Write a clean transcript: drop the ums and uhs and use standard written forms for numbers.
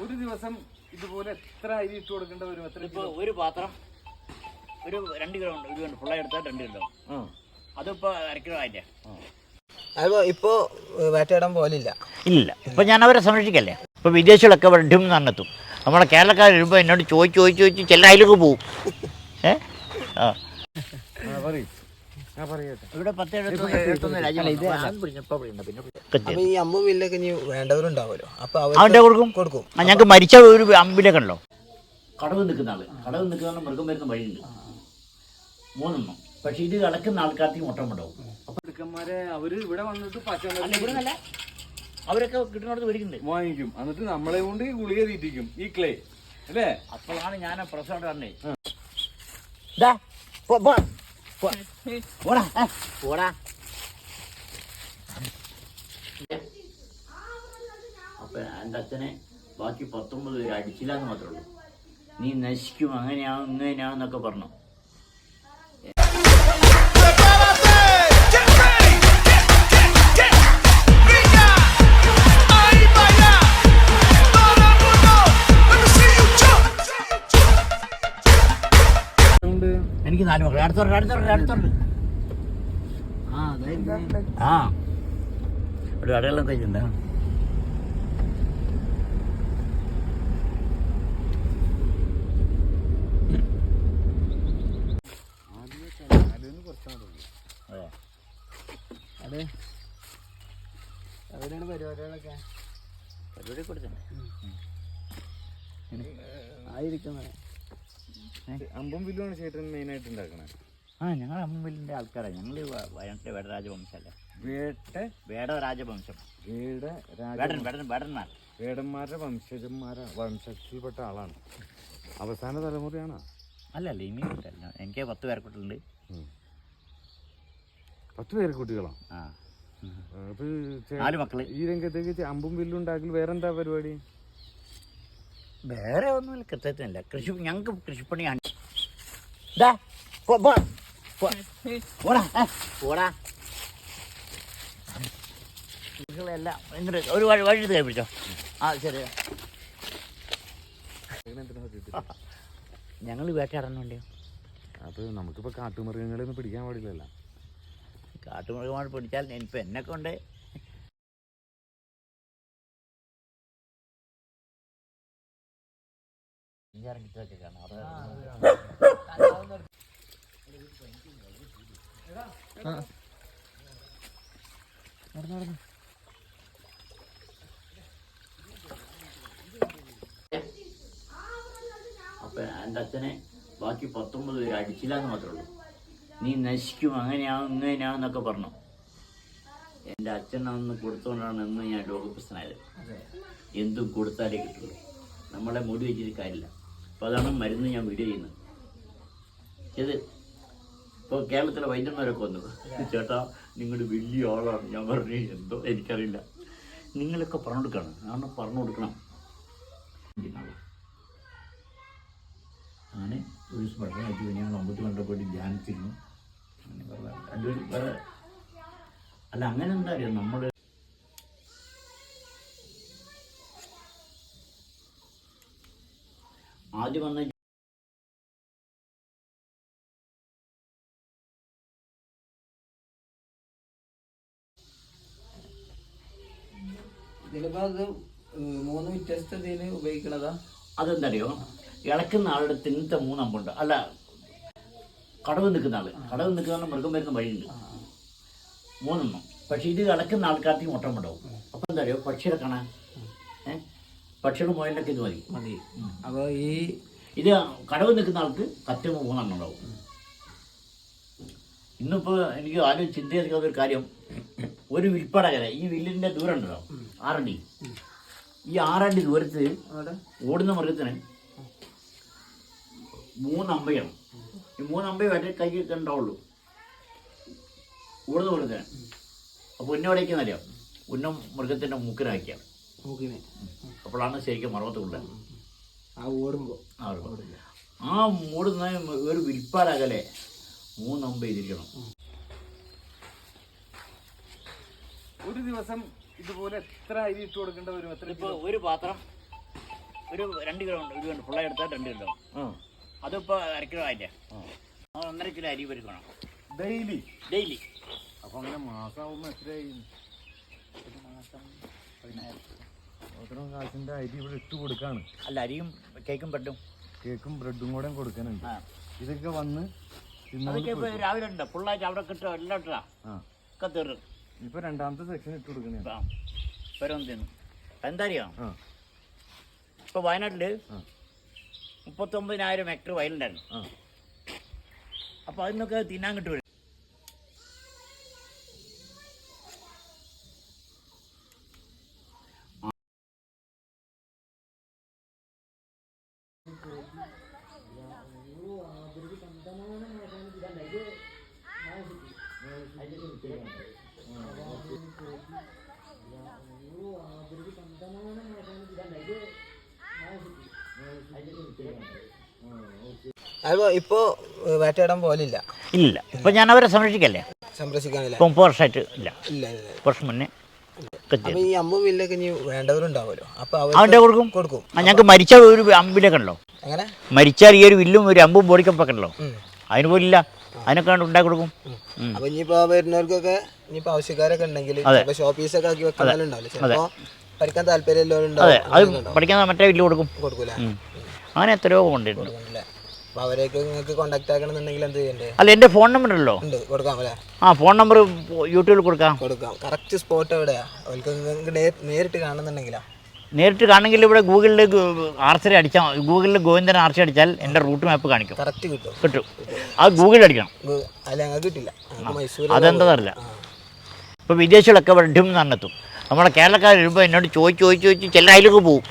ഒരു ദിവസം ഇതുപോലെ എത്ര അരി ഇട്ട് കൊടുക്കേണ്ട വരും? എത്ര? ഇപ്പോൾ ഒരു പാത്രം ഒരു 2 കിലോ ഉണ്ട്. ഇത് ഫുള്ളായി എടുത്താൽ 2 കിലോ. അതിപ്പോൾ 1/2 കിലോ ആയില്ലേ. അപ്പോൾ ഇപ്പോൾ വേട്ടയിടാൻ പോലില്ല. ഇല്ല, ഇപ്പം ഞാൻ അവരെ സംരക്ഷിക്കല്ലേ. ഇപ്പോൾ വിദേശികളൊക്കെ ഇവിടെ ഡും നടന്നെത്തും. നമ്മളെ കേരളക്കാർ വരുമ്പോൾ എന്നോട് ചോദിച്ച് ചില അതിലേക്ക് പോവും. ഇവിടെ 10-11 രാജ്യം. ഈ അമ്പും വില്ലൊക്കെ ഇനി വേണ്ടവരുണ്ടാവുമല്ലോ, അപ്പൊ അവൻ്റെ കൊടുക്കും. ഞങ്ങൾക്ക് മരിച്ച ഒരു അമ്പിലൊക്കെ ഉണ്ടോ. കടവ് നിൽക്കുന്ന മൃഗം വരുന്ന വഴിയുണ്ട് 3 പക്ഷെ ഇത് കിടക്കുന്ന ആൾക്കാർക്ക് മുട്ടം ഉണ്ടാവും. അവര് ഇവിടെ വന്നിട്ട് അവരൊക്കെ കിട്ടുന്നിടത്ത് മേടിക്കുന്നുണ്ട്, വാങ്ങിക്കും. എന്നിട്ട് നമ്മളെ കൊണ്ട് ഗുളിക തീറ്റിക്കും ഈ ക്ലേ അല്ലേ. അപ്പോഴാണ് ഞാൻ പ്രശ്നം പറഞ്ഞേ അപ്പൊ എൻ്റെ അച്ഛനെ ബാക്കി 19 പേര് അടിച്ചില്ല എന്ന് മാത്രമേ ഉള്ളൂ. നീ നശിക്കും, അങ്ങനെയാവും ഇങ്ങനെയാണെന്നൊക്കെ പറഞ്ഞു. എനിക്ക് 4 മക്കൾ. അടുത്തോണ്ട് ഒരു കടയെല്ലാം തയ്ച്ചിട്ടുണ്ടോ? എവിടെയാണ് പരിപാടികളൊക്കെ? പരിപാടി കൊടുത്തേ ആയിരിക്കുന്നത്. അമ്പും വില്ലുമാണ് ചേട്ടൻ മെയിൻ ആയിട്ട് ഉണ്ടാക്കണേ. ഞങ്ങൾ അമ്മവില്ലിന്റെ ആൾക്കാരാണ്. ഞങ്ങൾ വയനാട്ടിലെ വേടരാജവംശമല്ലേ. വേടരാജവംശം. വേടന്മാരുടെ വംശത്തിൽപ്പെട്ട ആളാണ്. അവസാന തലമുറയാണ്. അല്ലല്ല, ഇനിയില്ല. എനിക്ക് 10 പേരക്കുട്ടികളുണ്ട്. 10 പേരക്കുട്ടികളാ? 4 മക്കള്. ഈ രംഗത്തേക്ക് അമ്പും വില്ലും ഉണ്ടാക്കൽ വേറെന്താ പരിപാടി? വേറെ ഒന്നുമില്ല, കൃത്യത്തിനില്ല. ഞങ്ങൾക്ക് കൃഷിപ്പണിയാണ്. എല്ലാം ഒരു വഴി എടുത്ത് കഴിപ്പിച്ചോ. ശരി. ഞങ്ങൾ വേട്ടയാടാൻ വേണ്ടിയോ? അപ്പൊ നമുക്കിപ്പോ കാട്ടുമൃഗങ്ങളൊന്നും പിടിക്കാൻ പാടില്ലല്ലോ. കാട്ടുമൃഗമാണ് പിടിച്ചാൽ ഇപ്പൊ എന്നെ കൊണ്ട് അപ്പൊ എൻ്റെ അച്ഛനെ ബാക്കി 19 പേര് അടിച്ചില്ല എന്ന് മാത്രമേ ഉള്ളൂ. നീ നശിക്കും, അങ്ങനെയാവും ഇങ്ങനെയാണെന്നൊക്കെ പറഞ്ഞു. എൻ്റെ അച്ഛൻ അന്ന് കൊടുത്തോണ്ടാണ് എന്ന് ഞാൻ രോഗപ്രശ്നമായത്. എന്തും കൊടുത്താലേ കിട്ടുള്ളൂ. നമ്മളെ മുടി വെച്ചിട്ട് കാര്യമില്ല. അപ്പോൾ അതാണ് മരുന്ന് ഞാൻ വീഡിയോ ചെയ്യുന്നത്. ഇത് ഇപ്പോൾ കേരളത്തിലെ വൈദ്യന്മാരൊക്കെ വന്നു, ചേട്ടാ നിങ്ങൾ വലിയ ആളാണ്. ഞാൻ പറഞ്ഞു എന്തോ എനിക്കറിയില്ല. നിങ്ങളൊക്കെ പറഞ്ഞു കൊടുക്കണം. കാരണം പറഞ്ഞു കൊടുക്കണം. അങ്ങനെ ഒരു ദിവസം പഠനമായിട്ട് ഞങ്ങൾ 9 കണ്ടപ്പോഴി ധ്യാനിച്ചിരുന്നു. അങ്ങനെ വേറെ അല്ല, അങ്ങനെ എന്താ അറിയാം, നമ്മൾ ആദ്യം വന്ന ഇതിലിപ്പോ അത് 3 വ്യത്യസ്ത ഇതിന് ഉപയോഗിക്കണതാ. അതെന്താ അറിയോ, ഇളക്കുന്ന ആളുടെ തിന്നത്തെ 3 അമ്പുണ്ട്. അല്ല, കടവ് നിൽക്കുന്ന മൃഗം വരുന്ന വഴിയുണ്ട് 3. പക്ഷെ ഇത് ഇളക്കുന്ന ആൾക്കാർക്ക് മുട്ടം ഉണ്ടാവും. അപ്പം എന്താ അറിയോ, പക്ഷികളെ കാണാൻ പക്ഷിയുടെ മുയലിനൊക്കെ ഇത് മതി. അപ്പോൾ ഇത് കടവ് നിൽക്കുന്ന ആൾക്ക് കറ്റുമ്പോൾ 3 ഉണ്ടാവും. ഇന്നിപ്പോൾ എനിക്ക് ആരും ചിന്തയായിരിക്കാത്ത ഒരു കാര്യം, ഒരു വിൽപ്പടകര ഈ വില്ലിൻ്റെ ദൂരം ഉണ്ടല്ലോ 6 അടി. ഈ 6 അടി ദൂരത്ത് ഓടുന്ന മൃഗത്തിന് 3 അമ്പയാണ്. ഈ 3 അമ്പ വരെ കൈക്ക് ഉണ്ടാവുള്ളൂ ഓടുന്ന മൃഗത്തിന്. അപ്പോൾ ഉന്നവിടേക്കെന്നറിയാം, ഉന്നം മൃഗത്തിൻ്റെ മൂക്കിനാക്കിയ അപ്പോഴാണ് ശരിക്കും മറവത്തുള്ള ആ മൂടുന്ന ഒരു വിൽപ്പാലകലെ 3 അമ്പ ചെയ്തിരിക്കണം. ഒരു ദിവസം ഇതുപോലെ എത്ര അരി ഇട്ട് കൊടുക്കേണ്ട വരും? എത്ര? ഇപ്പോൾ ഒരു പാത്രം ഒരു 2 കിലോ ഉണ്ട്, ഇത് ഫുള്ളായി എടുത്താൽ 2 കിലോ. അതിപ്പോൾ 1/2 കിലോ ആയില്ലേ, 1.5 കിലോ അരി പരിക്കണം ഡെയിലി. അപ്പൊ അങ്ങനെ മാസമാകുമ്പോ എത്രയായി? ഒരു മാസം 10,000. അത്രയും കാശിന്റെ അരി ഇവിടെ ഇട്ട് കൊടുക്കാണ്. അല്ല, അരിയും കേക്കും ബ്രെഡും കൂടെ കൊടുക്കാനുണ്ട്. ഇതൊക്കെ വന്ന് അതൊക്കെ ഇപ്പൊ രാവിലെ ഉണ്ട്, ഫുള്ളായിട്ട് അവിടെ കിട്ടുക, എല്ലാം ഇട്ടാ ഒക്കെ തീർന്നു. ഇപ്പൊ രണ്ടാമത്തെ സെക്ഷൻ ഇട്ട് കൊടുക്കണേ. വരും തിന്നു. എന്താ അറിയാം, ഇപ്പൊ വയനാട്ടില് 39,000 ഹെക്ടർ വയലുണ്ടായിരുന്നു. അപ്പൊ അതിനൊക്കെ തിന്നാൻ കിട്ടും. അപ്പൊ ഇപ്പോ വേട്ടയിടാൻ പോലില്ല? ഇല്ല, ഇപ്പൊ ഞാൻ അവരെ സംരക്ഷിക്കല്ലേ, സംരക്ഷിക്കാനില്ല. 30 വർഷമായിട്ട് ഇല്ല, ഇല്ല. വർഷം മുന്നേ. അപ്പൊ ഈ അമ്പും വില്ലൊക്കെ ഇനി വേണ്ടവരുണ്ടാവുമല്ലോ, അപ്പൊ അവന്റെ കൊടുക്കും. ഞങ്ങൾക്ക് മരിച്ച ഒരു അമ്പിലൊക്കെ ഉണ്ടല്ലോ, അങ്ങനെ മരിച്ചാൽ ഈ ഒരു വില്ലും ഒരു അമ്പും ബോഡിക്കപ്പൊക്കെ ഉണ്ടല്ലോ, അതിന് പോലില്ല, അതിനൊക്കെ ഉണ്ടാക്കി കൊടുക്കും. അപ്പൊ ഇനിയിപ്പോ വരുന്നവർക്കൊക്കെ ഇനിയിപ്പോ ആവശ്യക്കാരൊക്കെ ഉണ്ടെങ്കിൽ ഷോപ്പീസൊക്കെ ആക്കി വെക്കാനുണ്ടാവില്ല, ചിലപ്പോ പഠിക്കാൻ താല്പര്യം. അതെ, അത് പഠിക്കാൻ മറ്റേ വില്ല് കൊടുക്കും. കൊടുക്കൂല? അങ്ങനെ എത്രയോ കൊണ്ടിട്ടുണ്ട്. അപ്പൊ അവരെയൊക്കെ നിങ്ങൾക്ക് കോണ്ടാക്ട് ആക്കണമെന്നുണ്ടെങ്കിൽ എന്ത് ചെയ്യണ്ടേ? അല്ല, എൻ്റെ ഫോൺ നമ്പർ ഉണ്ടല്ലോ, കൊടുക്കാം അല്ലേ? ഫോൺ നമ്പർ യൂട്യൂബിൽ കൊടുക്കാം. കറക്റ്റ് സ്പോട്ട് എവിടെയാ? നേരിട്ട് കാണുന്നുണ്ടെങ്കിലാ? നേരിട്ട് കാണണമെങ്കിൽ ഇവിടെ ഗൂഗിളിൽ ആർച്ചറി അടിച്ചാൽ, ഗൂഗിളിൽ ഗോവിന്ദൻ ആർച്ചറി അടിച്ചാൽ എൻ്റെ റൂട്ട് മാപ്പ് കാണിക്കും. കറക്റ്റ് കിട്ടും. അത് ഗൂഗിളിൽ അടിക്കണം. അല്ല, ഞങ്ങൾക്ക് കിട്ടില്ല. അതെന്താണെന്നറിയില്ല. ഇപ്പോൾ വിദേശികളൊക്കെ വെഡും നടന്നെത്തും. നമ്മളെ കേരളക്കാർ വരുമ്പോൾ എന്നോട് ചോദിച്ച് ചില അതിലൊക്കെ പോവും.